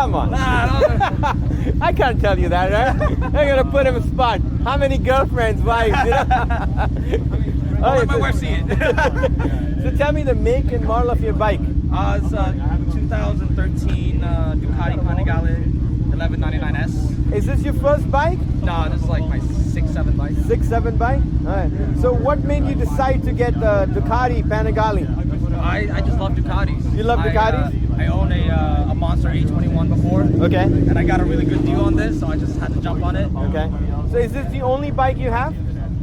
Come on. Nah, no. I can't tell you that, right? I'm gonna put him in a spot. How many girlfriends, wives? You know? I'll let my wife see it. So tell me the make and model of your bike. It's a 2013 Ducati Panigale 1199s. Is this your first bike? No, this is like my 6-7 bike. 6-7 bike? Alright. So what made you decide to get the Ducati Panigale? I just love Ducatis. You love Ducatis? I own a Monster 821 before. Okay. And I got a really good deal on this, so I just had to jump on it. Okay. So is this the only bike you have?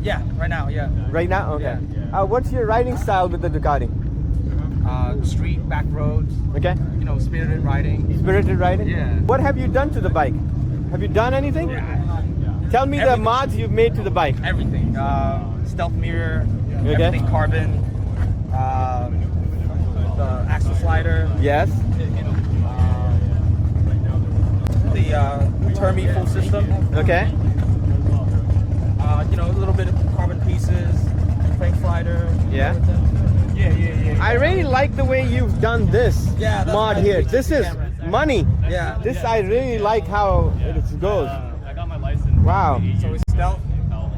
Yeah, right now, yeah. Right now? Okay. Yeah. What's your riding style with the Ducati? Street, back roads. Okay. You know, spirited riding. Spirited riding? Yeah. What have you done to the bike? Have you done anything? Yeah. Tell me the mods you've made to the bike. Everything. Stealth mirror, Okay. everything carbon, the axle slider, Yes. the Termi full system, Okay. you know, a little bit of carbon pieces, frame slider. Yeah. Yeah. I really like the way you've done this Yeah, that's mod nice. here. This is money. Yeah. This I really like how it goes. I got my license. Wow. So it's stealth.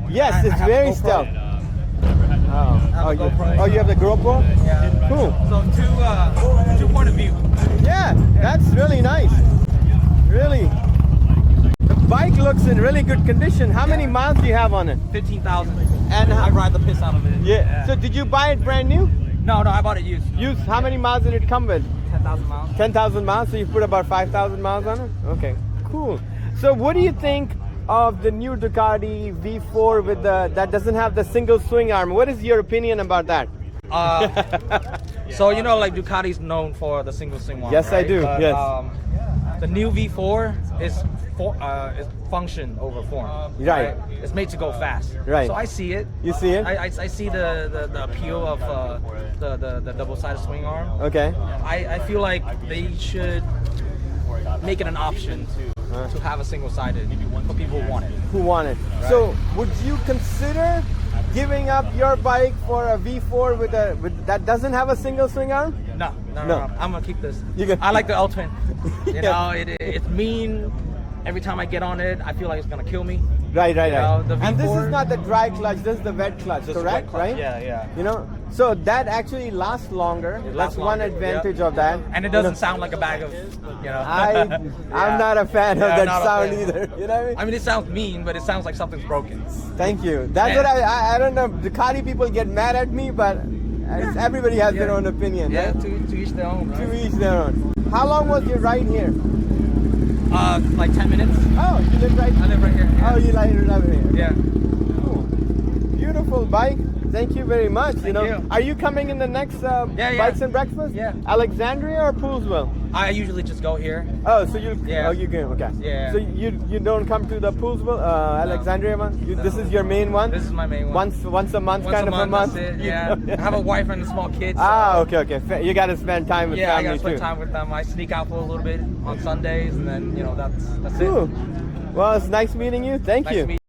Yes, I it's have very a GoPro. stealth. have a GoPro. You have the GoPro? Yeah. Cool. So two point of view. Yeah, that's really nice. Really. The bike looks in really good condition. How many miles do you have on it? 15,000. And I ride the piss out of it. Yeah. So did you buy it brand new? No, I bought it used. Used. How many miles did it come with? 10,000 miles. 10,000 miles. So you put about 5,000 miles on it. Okay. Cool. So what do you think of the new Ducati V4 with that doesn't have the single swing arm? What is your opinion about that? So you know, like Ducati's known for the single swing arm. Yes, I right? do. But, Yes. The new V4 is function over form. Right. It's made to go fast. Right. So I see it. You see it? I see the appeal of the double-sided swing arm. Okay. I feel like they should make it an option to have a single-sided for people who want it. Who want it? Right. So would you consider giving up your bike for a V4 with that doesn't have a single swing arm? No. I'm gonna keep this. You I like the L-Twin. You Yeah. know, it's mean. Every time I get on it, I feel like it's gonna kill me. Right. know, the And this is V4 not the dry clutch, this is the wet clutch, Just correct? wet clutch. Right? Yeah. You know, so that actually lasts longer. It That's lasts one longer, advantage yeah. of that. And it doesn't sound like a bag of, you know. I'm Yeah. not a fan Yeah, of that not a sound fan. either. You know what I mean? I mean, it sounds mean, but it sounds like something's broken. Thank you. That's Yeah. what I don't know. Ducati people get mad at me, but everybody has their Yeah. own opinion. Yeah, Right? to each their own. Right? To each their own. How long was your ride here? Like 10 minutes. Oh, you live right. I live right here. Oh, you like it over here. Yeah. Cool. Beautiful bike. Thank you very much. Thank you. Are you coming in the next Yeah. Bikes and Breakfast? Yeah. Alexandria or Poolsville? I usually just go here. Oh, so you? Yeah. Oh, you go. Okay. Yeah. So you don't come to the Poolsville, Alexandria one? This is your main one? This is my main one. Once a month, Once kind a of month, a month. that's it. You Yeah. know? I have a wife and a small kid. So Ah, okay. You got to spend time with yeah, I family gotta spend too. time with them. I sneak out for a little bit on Sundays, and then that's Cool. it. Well, it's nice meeting you. Thank Nice you. to meet you.